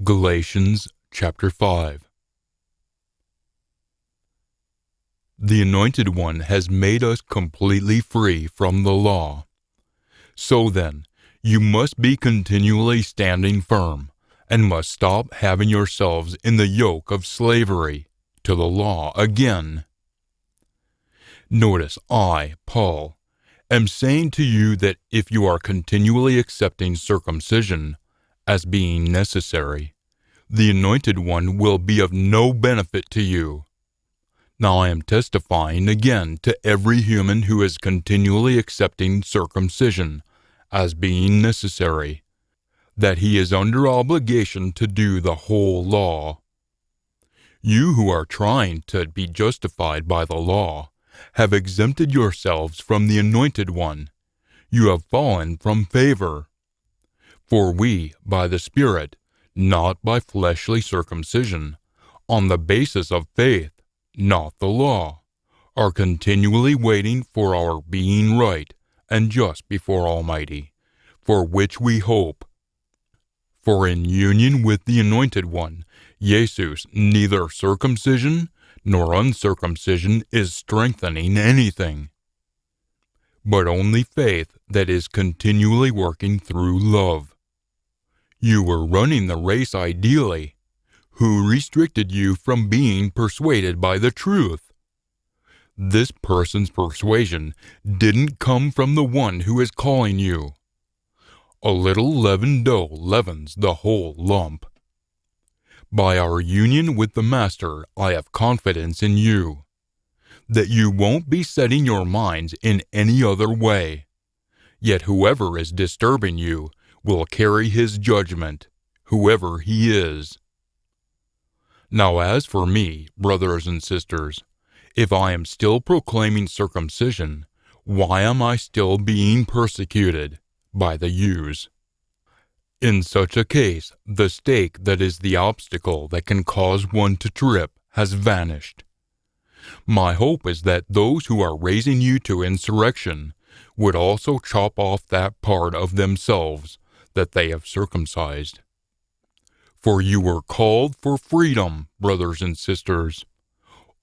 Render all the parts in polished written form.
Galatians chapter 5. The Anointed One has made us completely free from the law. So then, you must be continually standing firm, and must stop having yourselves in the yoke of slavery to the law again. Notice I, Paul, am saying to you that if you are continually accepting circumcision as being necessary, the Anointed One will be of no benefit to you. Now I am testifying again to every human who is continually accepting circumcision as being necessary, that he is under obligation to do the whole law. You who are trying to be justified by the law have exempted yourselves from the Anointed One. You have fallen from favor. For we, by the Spirit, not by fleshly circumcision, on the basis of faith, not the law, are continually waiting for our being right and just before Almighty, for which we hope. For in union with the Anointed One, Jesus, neither circumcision nor uncircumcision is strengthening anything, but only faith that is continually working through love. You were running the race ideally. Who restricted you from being persuaded by the truth? This person's persuasion didn't come from the one who is calling you. A little leavened dough leavens the whole lump. By our union with the Master, I have confidence in you, that you won't be setting your minds in any other way. Yet whoever is disturbing you will carry his judgment, whoever he is. Now as for me, brothers and sisters, if I am still proclaiming circumcision, why am I still being persecuted by the Jews? In such a case, the stake that is the obstacle that can cause one to trip has vanished. My hope is that those who are raising you to insurrection would also chop off that part of themselves that they have circumcised. For you were called for freedom, brothers and sisters.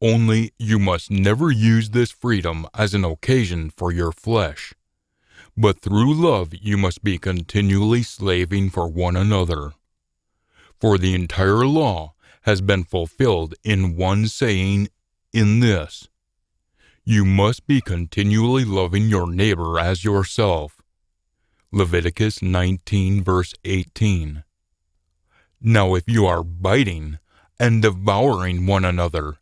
Only you must never use this freedom as an occasion for your flesh, but through love you must be continually slaving for one another. For the entire law has been fulfilled in one saying, in this: you must be continually loving your neighbor as yourself. Leviticus 19 verse 18. Now if you are biting and devouring one another,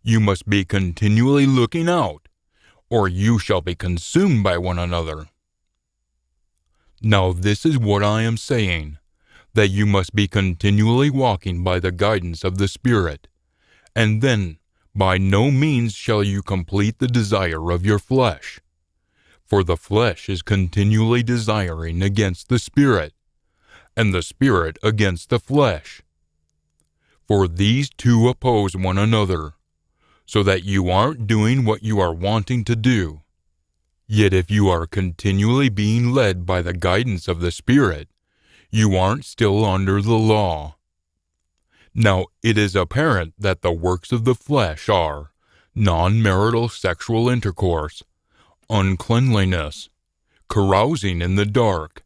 you must be continually looking out, or you shall be consumed by one another. Now this is what I am saying, that you must be continually walking by the guidance of the Spirit, and then by no means shall you complete the desire of your flesh. For the flesh is continually desiring against the Spirit, and the Spirit against the flesh. For these two oppose one another, so that you aren't doing what you are wanting to do. Yet if you are continually being led by the guidance of the Spirit, you aren't still under the law. Now it is apparent that the works of the flesh are non-marital sexual intercourse, uncleanliness, carousing in the dark,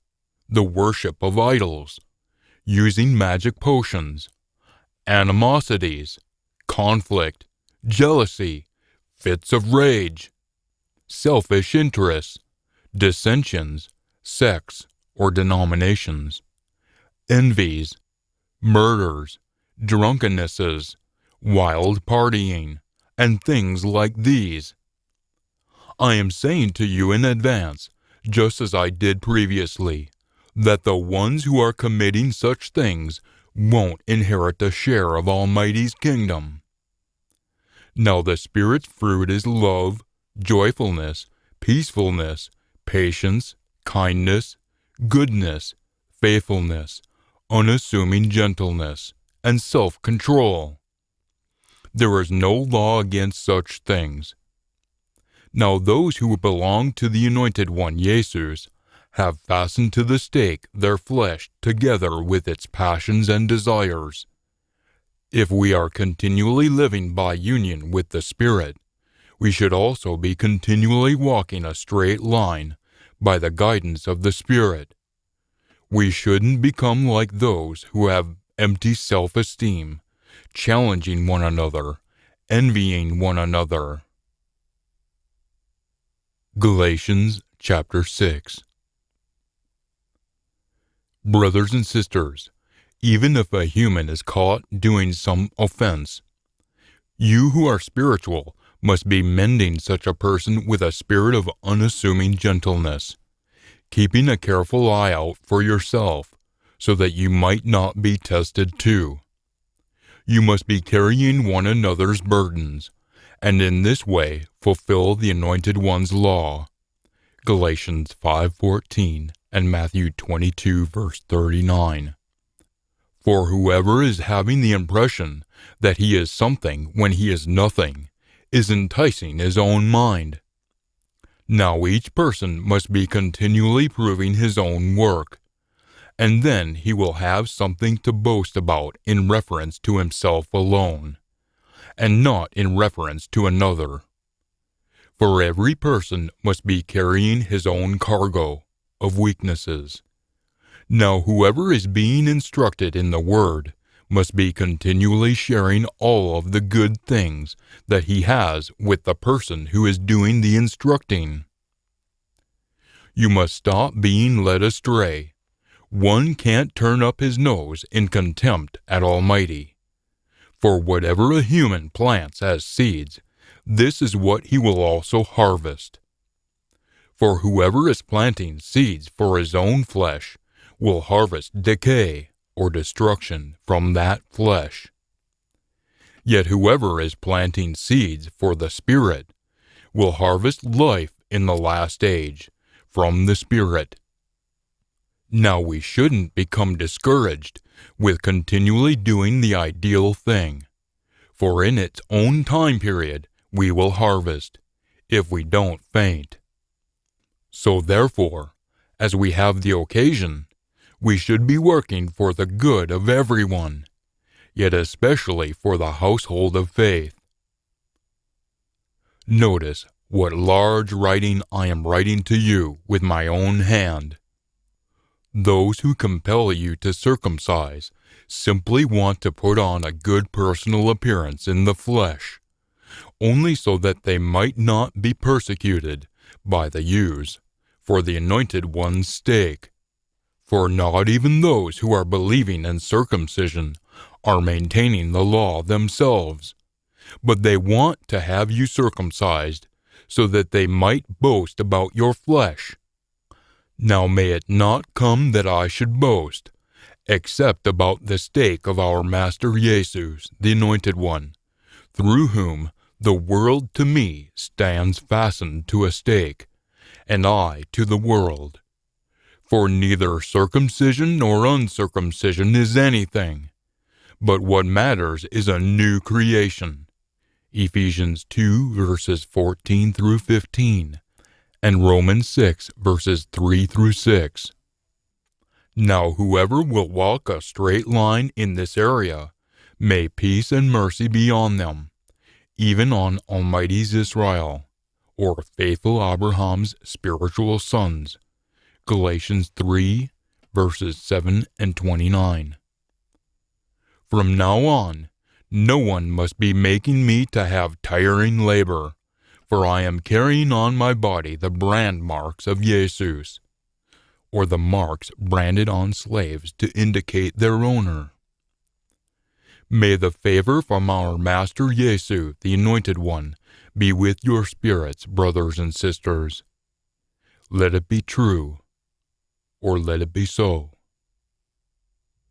the worship of idols, using magic potions, animosities, conflict, jealousy, fits of rage, selfish interests, dissensions, sects or denominations, envies, murders, drunkennesses, wild partying, and things like these. I am saying to you in advance, just as I did previously, that the ones who are committing such things won't inherit a share of Almighty's kingdom. Now the Spirit's fruit is love, joyfulness, peacefulness, patience, kindness, goodness, faithfulness, unassuming gentleness, and self-control. There is no law against such things. Now those who belong to the Anointed One, Jesus, have fastened to the stake their flesh together with its passions and desires. If we are continually living by union with the Spirit, we should also be continually walking a straight line by the guidance of the Spirit. We shouldn't become like those who have empty self-esteem, challenging one another, envying one another. Galatians chapter 6. Brothers and sisters, even if a human is caught doing some offense, you who are spiritual must be mending such a person with a spirit of unassuming gentleness, keeping a careful eye out for yourself, so that you might not be tested too. You must be carrying one another's burdens, and in this way fulfill the Anointed One's law. Galatians 5:14 and Matthew 22 verse 39. For whoever is having the impression that he is something when he is nothing is enticing his own mind. Now each person must be continually proving his own work, and then he will have something to boast about in reference to himself alone, and not in reference to another. For every person must be carrying his own cargo of weaknesses. Now whoever is being instructed in the Word must be continually sharing all of the good things that he has with the person who is doing the instructing. You must stop being led astray. One can't turn up his nose in contempt at Almighty. For whatever a human plants as seeds, this is what he will also harvest. For whoever is planting seeds for his own flesh will harvest decay or destruction from that flesh. Yet whoever is planting seeds for the Spirit will harvest life in the last age from the Spirit. Now we shouldn't become discouraged with continually doing the ideal thing, for in its own time period we will harvest, if we don't faint. So therefore, as we have the occasion, we should be working for the good of everyone, yet especially for the household of faith. Notice what large writing I am writing to you with my own hand. Those who compel you to circumcise simply want to put on a good personal appearance in the flesh, only so that they might not be persecuted by the Jews for the Anointed One's sake. For not even those who are believing in circumcision are maintaining the law themselves, but they want to have you circumcised so that they might boast about your flesh. Now may it not come that I should boast, except about the stake of our Master Jesus, the Anointed One, through whom the world to me stands fastened to a stake, and I to the world. For neither circumcision nor uncircumcision is anything, but what matters is a new creation. Ephesians 2 verses 14 through 15, and Romans 6 verses 3 through 6. Now whoever will walk a straight line in this area, may peace and mercy be on them, even on Almighty's Israel, or faithful Abraham's spiritual sons. Galatians 3 verses 7 and 29. From now on, no one must be making me to have tiring labor, for I am carrying on my body the brand marks of Jesus, or the marks branded on slaves to indicate their owner. May the favor from our Master Jesus, the Anointed One, be with your spirits, brothers and sisters. Let it be true, or let it be so.